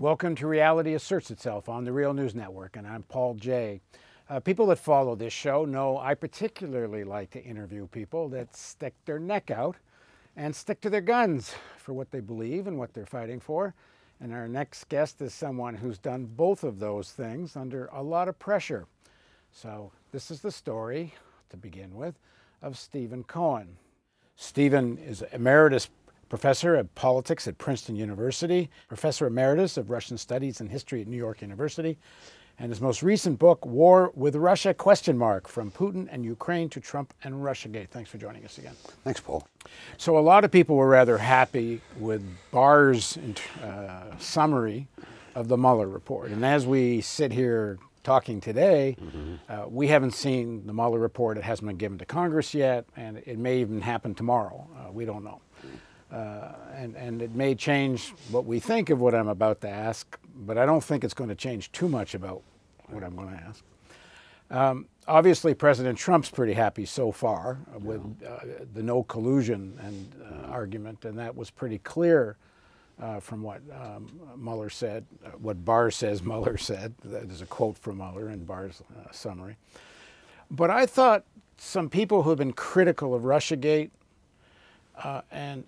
Welcome to Reality Asserts Itself on the Real News Network, and I'm Paul Jay. People that follow this show know I particularly like to interview people that stick their neck out and stick to their guns for what they believe and what they're fighting for. And our next guest is someone who's done both of those things under a lot of pressure. So this is the story, to begin with, of Stephen Cohen. Stephen is emeritus professor of politics at Princeton University, professor emeritus of Russian Studies and History at New York University, and his most recent book, War with Russia, From Putin and Ukraine to Trump and Russiagate. Thanks for joining us again. Thanks, Paul. So a lot of people were rather happy with Barr's summary of the Muller Report. And as we sit here talking today, we haven't seen the Muller Report. It hasn't been given to Congress yet, and it may even happen tomorrow. We don't know. And it may change what we think of what I'm about to ask, but I don't think it's going to change too much about what I'm going to ask. Obviously, President Trump's pretty happy so far with the no collusion and argument, and that was pretty clear from what Mueller said, what Barr says Mueller said. There's a quote from Mueller in Barr's summary. But I thought some people who have been critical of Russiagate and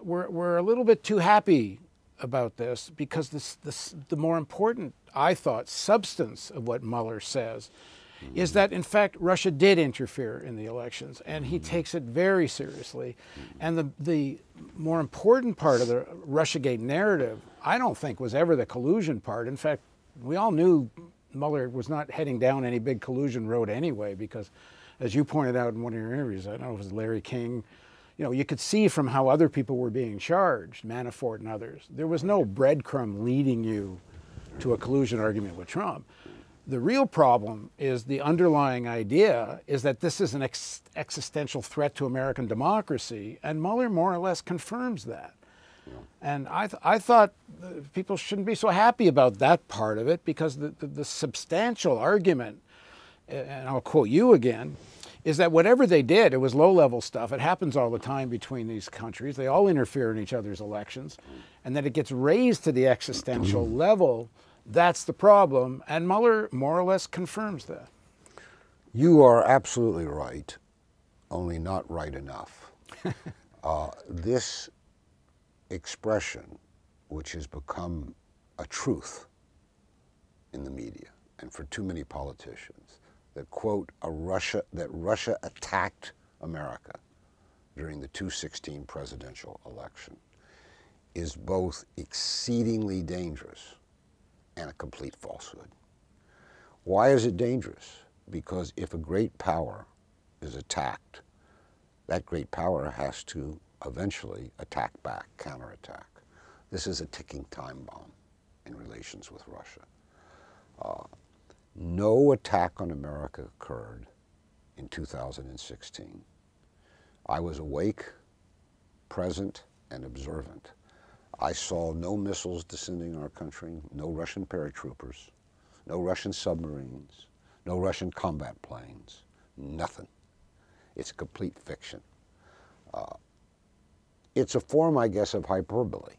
we're a little bit too happy about this, because the more important, I thought, substance of what Mueller says is that, in fact, Russia did interfere in the elections, and he takes it very seriously. And the more important part of the Russiagate narrative, I don't think, was ever the collusion part. In fact, we all knew Mueller was not heading down any big collusion road anyway, because, as you pointed out in one of your interviews, I don't know if it was Larry King, you know, you could see from how other people were being charged, Manafort and others, there was no breadcrumb leading you to a collusion argument with Trump. The real problem is the underlying idea is that this is an existential threat to American democracy, and Mueller more or less confirms that. And I thought people shouldn't be so happy about that part of it, because the substantial argument, and I'll quote you again, is that whatever they did, it was low-level stuff. It happens all the time between these countries. They all interfere in each other's elections. And that it gets raised to the existential level, that's the problem. And Mueller more or less confirms that. You are absolutely right, only not right enough. This expression, which has become a truth in the media and for too many politicians, that, quote, that Russia attacked America during the 2016 presidential election, is both exceedingly dangerous and a complete falsehood. Why is it dangerous? Because if a great power is attacked, that great power has to eventually attack back, counterattack. This is a ticking time bomb in relations with Russia. No attack on America occurred in 2016. I was awake, present, and observant. I saw no missiles descending our country, no Russian paratroopers, no Russian submarines, no Russian combat planes, nothing. It's complete fiction. It's a form, I guess, of hyperbole.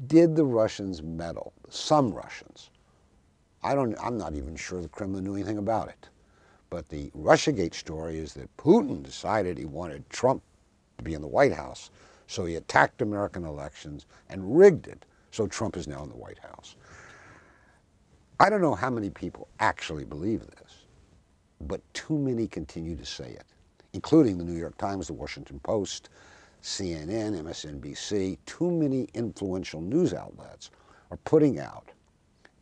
Did the Russians meddle? Some Russians. I'm not even sure the Kremlin knew anything about it. But the Russiagate story is that Putin decided he wanted Trump to be in the White House, so he attacked American elections and rigged it, so Trump is now in the White House. I don't know how many people actually believe this, but too many continue to say it, including the New York Times, the Washington Post, CNN, MSNBC. Too many influential news outlets are putting out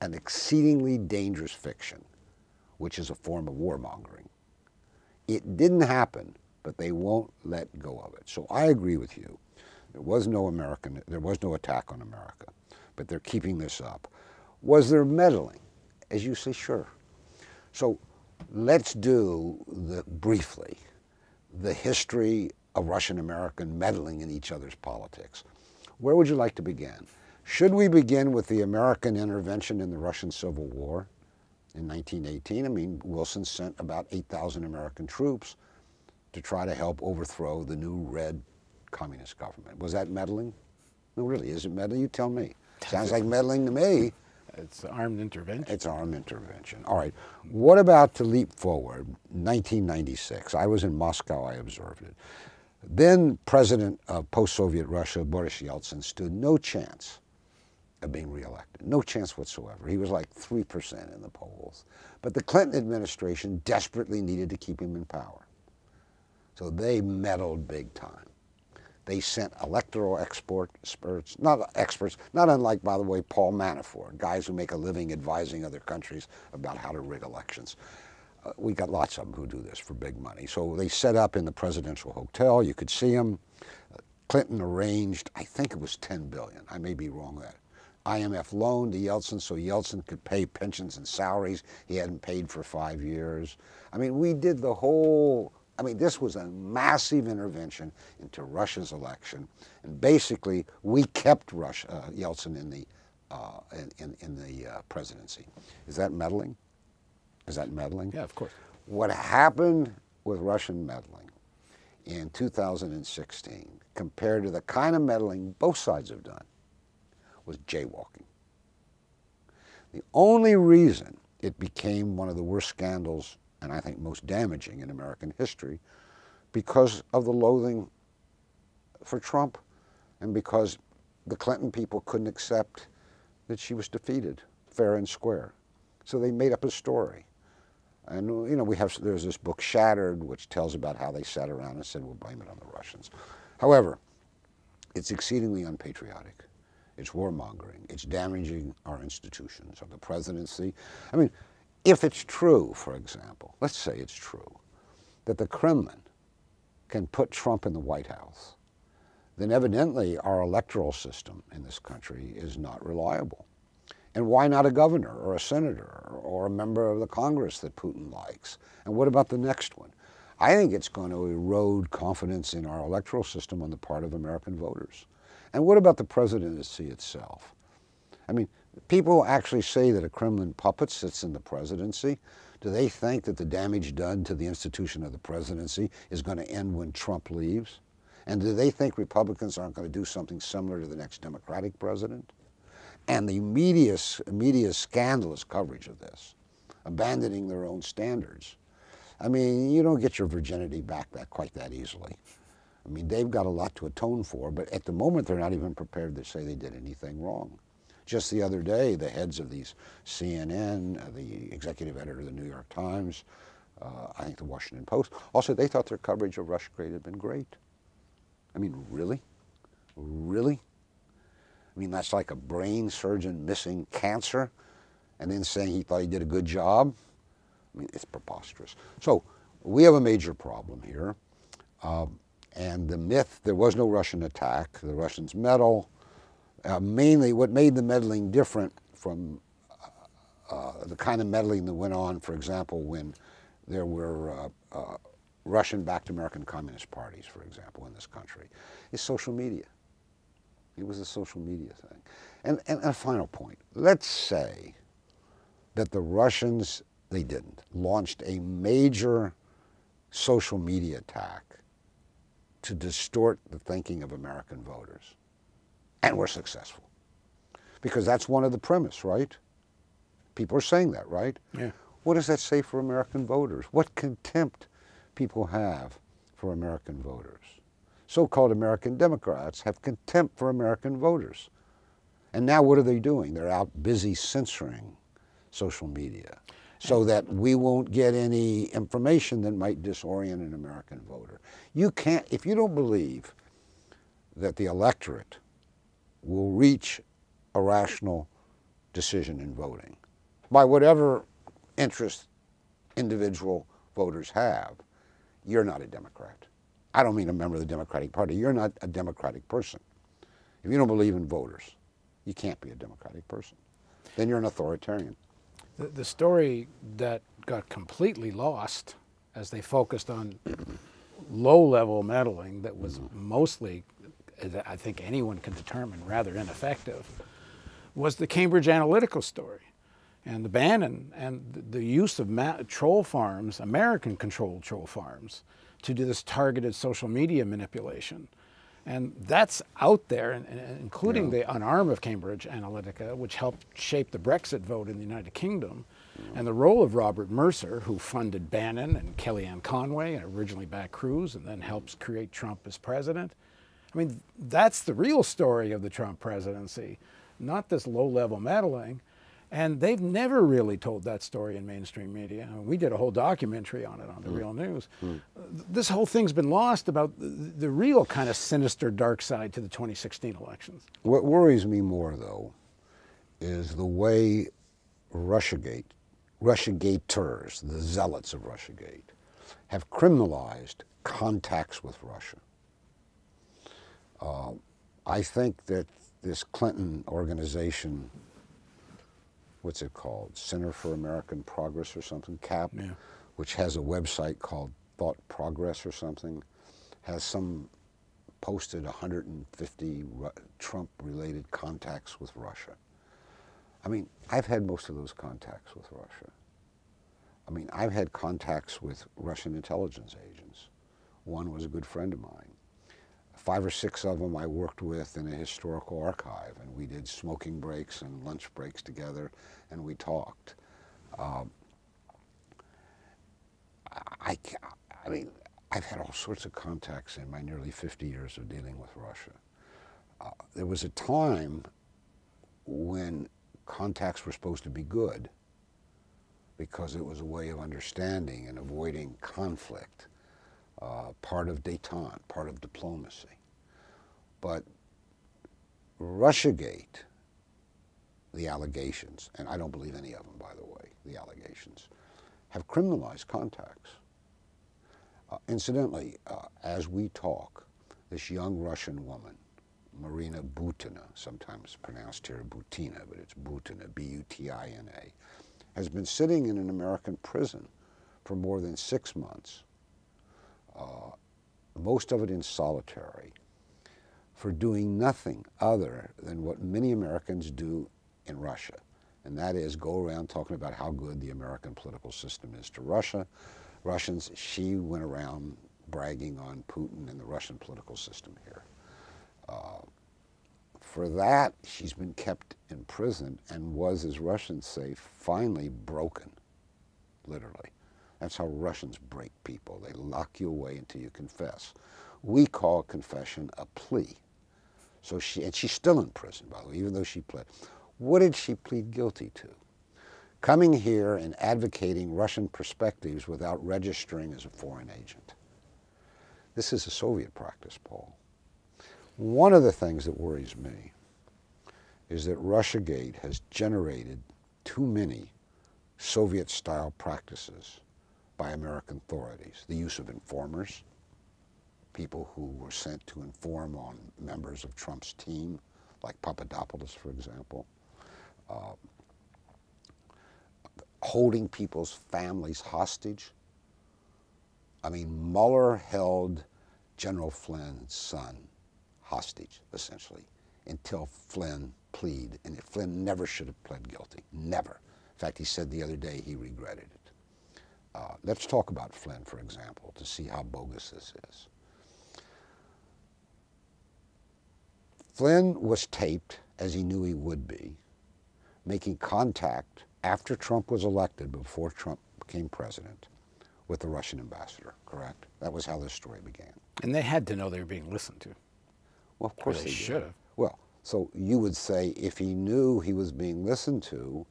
an exceedingly dangerous fiction, which is a form of warmongering. It didn't happen, but they won't let go of it. So I agree with you. There was no attack on America, but they're keeping this up. Was there meddling? As you say, sure. So let's do briefly the history of Russian-American meddling in each other's politics. Where would you like to begin? Should we begin with the American intervention in the Russian Civil War in 1918? I mean, Wilson sent about 8,000 American troops to try to help overthrow the new red communist government. Was that meddling? No, really, is it meddling? You tell me. Sounds like meddling to me. It's armed intervention. It's armed intervention. All right. What about to leap forward? 1996. I was in Moscow. I observed it. Then President of post-Soviet Russia, Boris Yeltsin, stood no chance of being reelected. No chance whatsoever. He was like 3% in the polls. But the Clinton administration desperately needed to keep him in power. So they meddled big time. They sent electoral experts, not unlike, by the way, Paul Manafort, guys who make a living advising other countries about how to rig elections. We got lots of them who do this for big money. So they set up in the presidential hotel. You could see them. Clinton arranged, I think it was $10 billion. I may be wrong there. IMF loan to Yeltsin so Yeltsin could pay pensions and salaries he hadn't paid for 5 years. I mean, we did the whole. I mean, this was a massive intervention into Russia's election, and basically we kept Yeltsin in the presidency. Is that meddling? Is that meddling? Yeah, of course. What happened with Russian meddling in 2016, compared to the kind of meddling both sides have done, was jaywalking. The only reason it became one of the worst scandals, and I think most damaging in American history, because of the loathing for Trump and because the Clinton people couldn't accept that she was defeated fair and square. So they made up a story. And you know, there's this book Shattered, which tells about how they sat around and said, we'll blame it on the Russians. However, it's exceedingly unpatriotic. It's warmongering. It's damaging our institutions of the presidency. I mean, if it's true, for example, let's say it's true, that the Kremlin can put Trump in the White House, then evidently our electoral system in this country is not reliable. And why not a governor or a senator or a member of the Congress that Putin likes? And what about the next one? I think it's going to erode confidence in our electoral system on the part of American voters. And what about the presidency itself? I mean, people actually say that a Kremlin puppet sits in the presidency. Do they think that the damage done to the institution of the presidency is going to end when Trump leaves? And do they think Republicans aren't going to do something similar to the next Democratic president? And the media's scandalous coverage of this, abandoning their own standards. I mean, you don't get your virginity back quite that easily. I mean, they've got a lot to atone for, but at the moment they're not even prepared to say they did anything wrong. Just the other day, the heads of these CNN, the executive editor of the New York Times, I think the Washington Post, all said they thought their coverage of Russiagate had been great. I mean, really? Really? I mean, that's like a brain surgeon missing cancer and then saying he thought he did a good job. I mean, it's preposterous. So we have a major problem here. And the myth, there was no Russian attack, the Russians meddle. Mainly what made the meddling different from the kind of meddling that went on, for example, when there were Russian-backed American Communist parties, for example, in this country, is social media. It was a social media thing. And a final point, let's say that the Russians, they didn't, launched a major social media attack to distort the thinking of American voters. And were successful. Because that's one of the premise, right? People are saying that, right? Yeah. What does that say for American voters? What contempt people have for American voters? So-called American Democrats have contempt for American voters. And now what are they doing? They're out busy censoring social media so that we won't get any information that might disorient an American voter. You can't, if you don't believe that the electorate will reach a rational decision in voting by whatever interest individual voters have, you're not a Democrat. I don't mean a member of the Democratic Party. You're not a Democratic person. If you don't believe in voters, you can't be a Democratic person. Then you're an authoritarian. The story that got completely lost as they focused on low-level meddling that was mostly, I think anyone can determine, rather ineffective, was the Cambridge Analytica story and the ban and the use of troll farms, American-controlled troll farms, to do this targeted social media manipulation. And that's out there, and including the unarm of Cambridge Analytica, which helped shape the Brexit vote in the United Kingdom, and the role of Robert Mercer, who funded Bannon and Kellyanne Conway and originally backed Cruz and then helps create Trump as president. I mean, that's the real story of the Trump presidency, not this low-level meddling. And they've never really told that story in mainstream media. I mean, we did a whole documentary on it on the Real News. This whole thing's been lost about the real kind of sinister dark side to the 2016 elections. What worries me more, though, is the way Russiagaters, the zealots of Russiagate, have criminalized contacts with Russia. I think that this Clinton organization, what's it called? Center for American Progress or something, CAP, which has a website called Thought Progress or something, has posted 150 Trump-related contacts with Russia. I mean, I've had most of those contacts with Russia. I mean, I've had contacts with Russian intelligence agents. One was a good friend of mine. 5 or 6 of them I worked with in a historical archive, and we did smoking breaks and lunch breaks together, and we talked. I mean, I've had all sorts of contacts in my nearly 50 years of dealing with Russia. There was a time when contacts were supposed to be good because it was a way of understanding and avoiding conflict, part of détente, part of diplomacy. But Russiagate, the allegations, and I don't believe any of them, by the way, the allegations, have criminalized contacts. Incidentally, as we talk, this young Russian woman, Marina Butina, sometimes pronounced here Butina, but it's Butina, B-U-T-I-N-A, has been sitting in an American prison for more than 6 months, most of it in solitary, for doing nothing other than what many Americans do in Russia, and that is go around talking about how good the American political system is to Russians. She went around bragging on Putin and the Russian political system here. For that, she's been kept in prison and was, as Russians say, finally broken, literally. That's how Russians break people. They lock you away until you confess. We call confession a plea. So she's still in prison, by the way, even though she pled. What did she plead guilty to? Coming here and advocating Russian perspectives without registering as a foreign agent. This is a Soviet practice, Paul. One of the things that worries me is that Russiagate has generated too many Soviet-style practices by American authorities. The use of informers, people who were sent to inform on members of Trump's team, like Papadopoulos, for example. Holding people's families hostage. I mean, Mueller held General Flynn's son hostage, essentially, until Flynn pleaded, and Flynn never should have pled guilty, never. In fact, he said the other day he regretted it. Let's talk about Flynn, for example, to see how bogus this is. Flynn was taped, as he knew he would be, making contact after Trump was elected, before Trump became president, with the Russian ambassador, correct? That was how this story began. And they had to know they were being listened to. Well, of course they should have. Well, so you would say if he knew he was being listened to,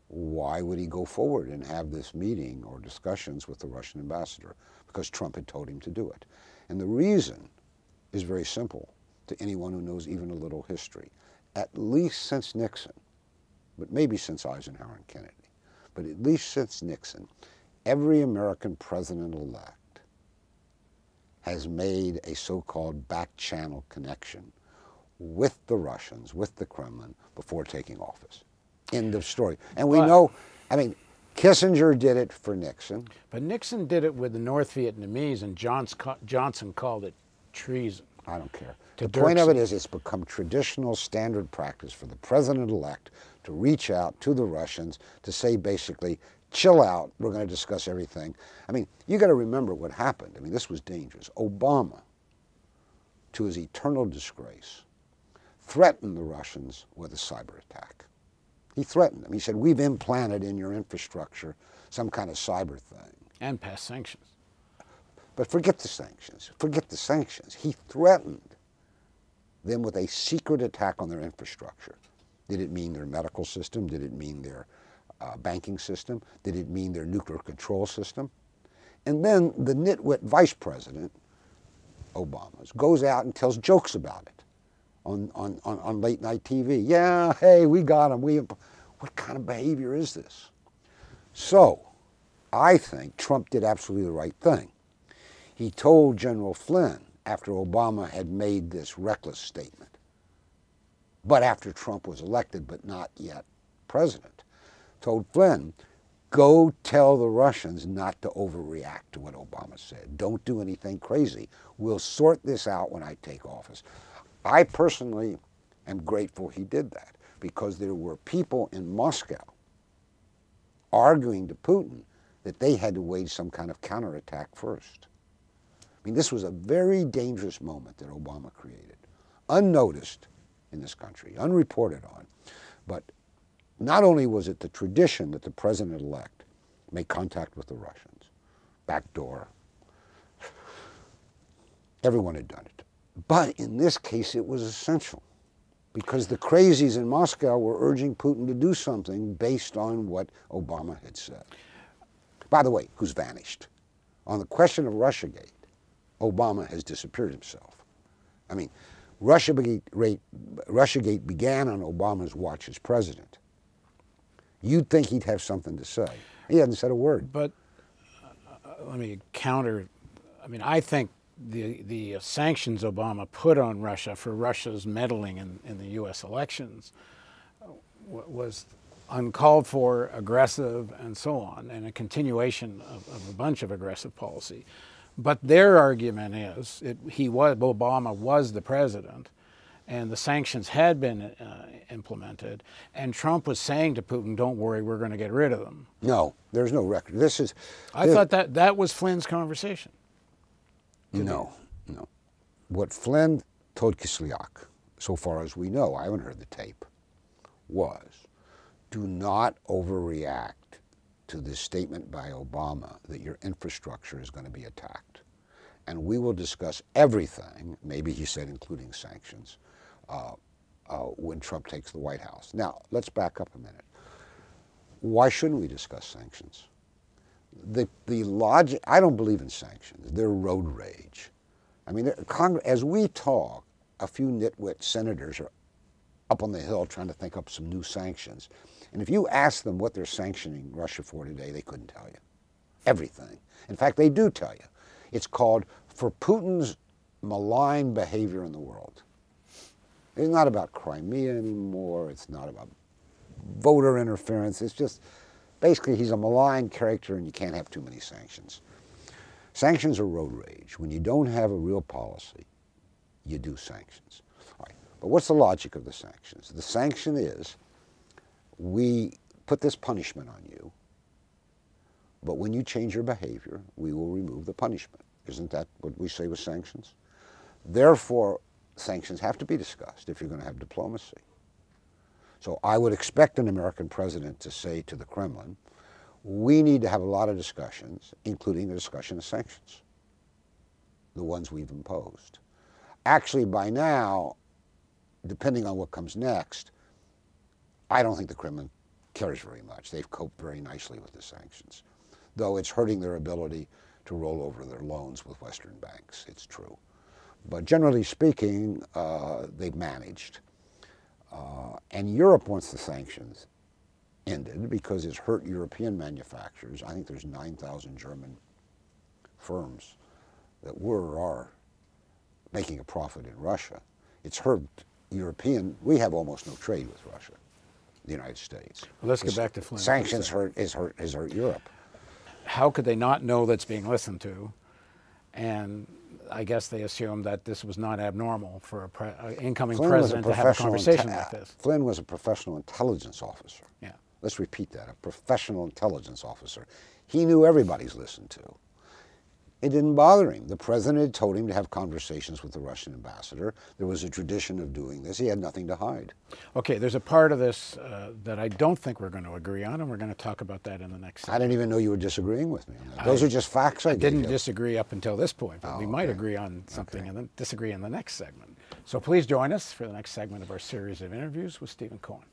why would he go forward and have this meeting or discussions with the Russian ambassador? Because Trump had told him to do it. And the reason is very simple to anyone who knows even a little history. At least since Nixon, but maybe since Eisenhower and Kennedy, but at least since Nixon, every American president-elect has made a so-called back-channel connection with the Russians, with the Kremlin, before taking office. End of story. And we know, I mean, Kissinger did it for Nixon. But Nixon did it with the North Vietnamese, and Johnson called it treason. I don't care. The point of it is it's become traditional standard practice for the president-elect to reach out to the Russians to say basically, chill out, we're going to discuss everything. I mean, you got to remember what happened. I mean, this was dangerous. Obama to his eternal disgrace, threatened the Russians with a cyber attack. He threatened them. He said, we've implanted in your infrastructure some kind of cyber thing. And passed sanctions. But forget the sanctions. Forget the sanctions. He threatened them with a secret attack on their infrastructure. Did it mean their medical system? Did it mean their banking system? Did it mean their nuclear control system? And then the nitwit vice president, Obama, goes out and tells jokes about it on late night TV. Yeah, hey, we got him. What kind of behavior is this? So, I think Trump did absolutely the right thing. He told General Flynn, after Obama had made this reckless statement, but after Trump was elected but not yet president, told Flynn, go tell the Russians not to overreact to what Obama said. Don't do anything crazy. We'll sort this out when I take office. I personally am grateful he did that, because there were people in Moscow arguing to Putin that they had to wage some kind of counterattack first. I mean, this was a very dangerous moment that Obama created, unnoticed in this country, unreported on. But not only was it the tradition that the president-elect make contact with the Russians, backdoor, everyone had done it. But in this case, it was essential, because the crazies in Moscow were urging Putin to do something based on what Obama had said. By the way, who's vanished? On the question of Russiagate, Obama has disappeared himself. I mean, Russiagate began on Obama's watch as president. You'd think he'd have something to say. He hadn't said a word. But let me counter. I mean, I think the sanctions Obama put on Russia for Russia's meddling in the U.S. elections was uncalled for, aggressive, and so on, and a continuation of a bunch of aggressive policy. But their argument is Obama was the president, and the sanctions had been implemented, and Trump was saying to Putin, "Don't worry, we're going to get rid of them." No, there's no record. I thought that was Flynn's conversation. No. What Flynn told Kislyak, so far as we know, I haven't heard the tape, was, do not overreact to this statement by Obama that your infrastructure is going to be attacked. And we will discuss everything, maybe he said including sanctions, when Trump takes the White House. Now, let's back up a minute. Why shouldn't we discuss sanctions? The logic, I don't believe in sanctions. They're road rage. I mean, as we talk, a few nitwit senators are up on the Hill trying to think up some new sanctions. And if you ask them what they're sanctioning Russia for today, they couldn't tell you. Everything. In fact, they do tell you. It's called for Putin's malign behavior in the world. It's not about Crimea anymore. It's not about voter interference. It's just, basically, he's a malign character and you can't have too many sanctions. Sanctions are road rage. When you don't have a real policy, you do sanctions. All right. But what's the logic of the sanctions? The sanction is, we put this punishment on you, but when you change your behavior, we will remove the punishment. Isn't that what we say with sanctions? Therefore, sanctions have to be discussed if you're going to have diplomacy. So I would expect an American president to say to the Kremlin, we need to have a lot of discussions, including a discussion of sanctions, the ones we've imposed. Actually, by now, depending on what comes next, I don't think the Kremlin cares very much. They've coped very nicely with the sanctions, though it's hurting their ability to roll over their loans with Western banks, it's true. But generally speaking, they've managed. And Europe wants the sanctions ended because it's hurt European manufacturers. I think there's 9,000 German firms that were or are making a profit in Russia. It's hurt European, we have almost no trade with Russia, the United States. Well, let's get back to Flynn. Sanctions has hurt Europe. How could they not know that's being listened to? And I guess they assumed that this was not abnormal for an incoming president to have a conversation like this. Flynn was a professional intelligence officer. Yeah. Let's repeat that, a professional intelligence officer. He knew everybody's listened to. It didn't bother him. The president had told him to have conversations with the Russian ambassador. There was a tradition of doing this. He had nothing to hide. Okay, there's a part of this that I don't think we're going to agree on, and we're going to talk about that in the next segment. I didn't even know you were disagreeing with me on that. Those are just facts I didn't gave you. disagree up until this point, but we might agree on something and then disagree in the next segment. So please join us for the next segment of our series of interviews with Stephen Cohen.